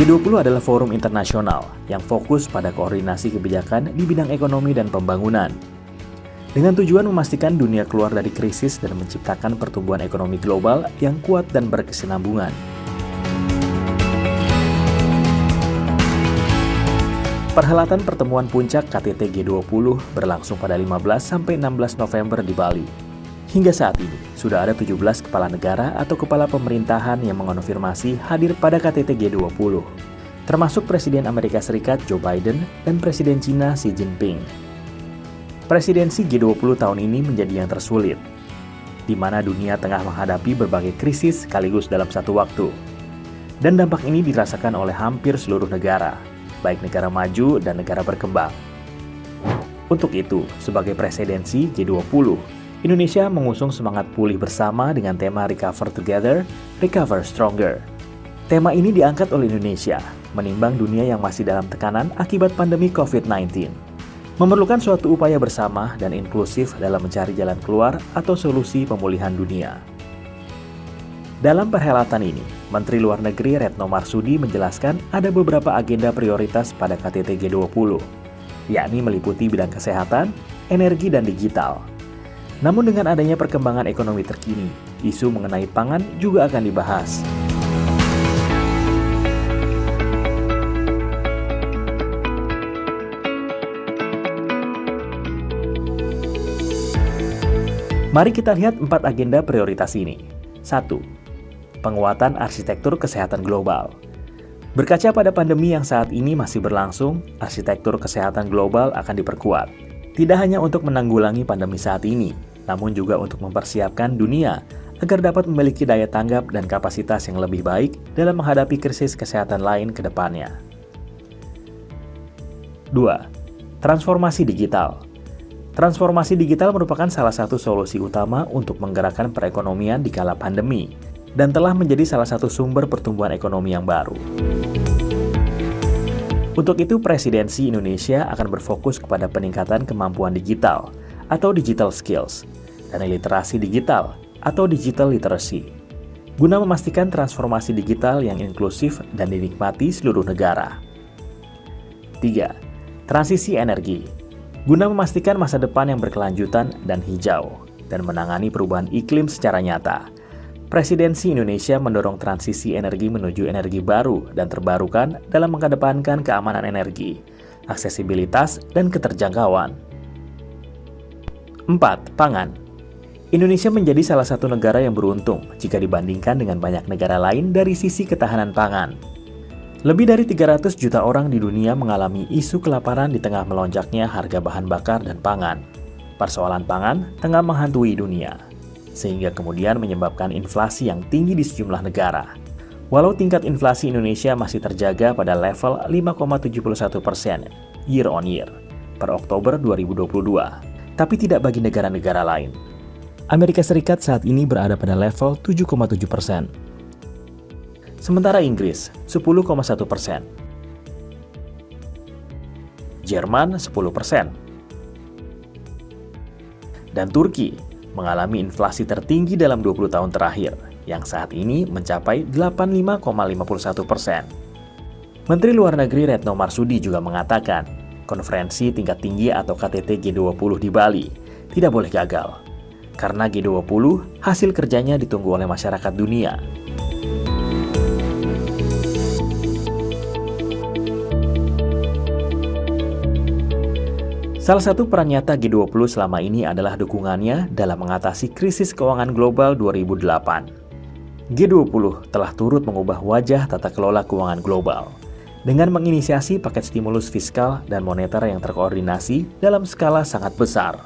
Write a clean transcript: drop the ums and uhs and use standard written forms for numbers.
G20 adalah forum internasional yang fokus pada koordinasi kebijakan di bidang ekonomi dan pembangunan. Dengan tujuan memastikan dunia keluar dari krisis dan menciptakan pertumbuhan ekonomi global yang kuat dan berkesinambungan. Perhelatan pertemuan puncak KTT G20 berlangsung pada 15-16 November di Bali. Hingga saat ini, sudah ada 17 kepala negara atau kepala pemerintahan yang mengonfirmasi hadir pada KTT G20, termasuk Presiden Amerika Serikat Joe Biden dan Presiden Cina Xi Jinping. Presidensi G20 tahun ini menjadi yang tersulit, di mana dunia tengah menghadapi berbagai krisis sekaligus dalam satu waktu. Dan dampak ini dirasakan oleh hampir seluruh negara, baik negara maju dan negara berkembang. Untuk itu, sebagai presidensi G20, Indonesia mengusung semangat pulih bersama dengan tema Recover Together, Recover Stronger. Tema ini diangkat oleh Indonesia, menimbang dunia yang masih dalam tekanan akibat pandemi COVID-19. Memerlukan suatu upaya bersama dan inklusif dalam mencari jalan keluar atau solusi pemulihan dunia. Dalam perhelatan ini, Menteri Luar Negeri Retno Marsudi menjelaskan ada beberapa agenda prioritas pada KTT G20, yakni meliputi bidang kesehatan, energi, dan digital. Namun dengan adanya perkembangan ekonomi terkini, isu mengenai pangan juga akan dibahas. Mari kita lihat 4 agenda prioritas ini. 1. Penguatan arsitektur kesehatan global. Berkaca pada pandemi yang saat ini masih berlangsung, arsitektur kesehatan global akan diperkuat. Tidak hanya untuk menanggulangi pandemi saat ini, namun juga untuk mempersiapkan dunia agar dapat memiliki daya tanggap dan kapasitas yang lebih baik dalam menghadapi krisis kesehatan lain ke depannya. 2. Transformasi digital. Transformasi digital merupakan salah satu solusi utama untuk menggerakkan perekonomian di kala pandemi dan telah menjadi salah satu sumber pertumbuhan ekonomi yang baru. Untuk itu, Presidensi Indonesia akan berfokus kepada peningkatan kemampuan digital atau digital skills dan literasi digital atau digital literacy, guna memastikan transformasi digital yang inklusif dan dinikmati seluruh negara. 3. Transisi energi, guna memastikan masa depan yang berkelanjutan dan hijau, dan menangani perubahan iklim secara nyata. Presidensi Indonesia mendorong transisi energi menuju energi baru dan terbarukan dalam mengedepankan keamanan energi, aksesibilitas, dan keterjangkauan. 4. Pangan. Indonesia menjadi salah satu negara yang beruntung jika dibandingkan dengan banyak negara lain dari sisi ketahanan pangan. Lebih dari 300 juta orang di dunia mengalami isu kelaparan di tengah melonjaknya harga bahan bakar dan pangan. Persoalan pangan tengah menghantui dunia, sehingga kemudian menyebabkan inflasi yang tinggi di sejumlah negara. Walau tingkat inflasi Indonesia masih terjaga pada level 5,71% year on year per Oktober 2022, tapi tidak bagi negara-negara lain. Amerika Serikat saat ini berada pada level 7,7%. Sementara Inggris 10,1%. Jerman 10%. Dan Turki mengalami inflasi tertinggi dalam 20 tahun terakhir, yang saat ini mencapai 85,51%. Menteri Luar Negeri Retno Marsudi juga mengatakan, konferensi tingkat tinggi atau KTT G20 di Bali tidak boleh gagal, karena G20 hasil kerjanya ditunggu oleh masyarakat dunia. Salah satu peran nyata G20 selama ini adalah dukungannya dalam mengatasi krisis keuangan global 2008. G20 telah turut mengubah wajah tata kelola keuangan global dengan menginisiasi paket stimulus fiskal dan moneter yang terkoordinasi dalam skala sangat besar.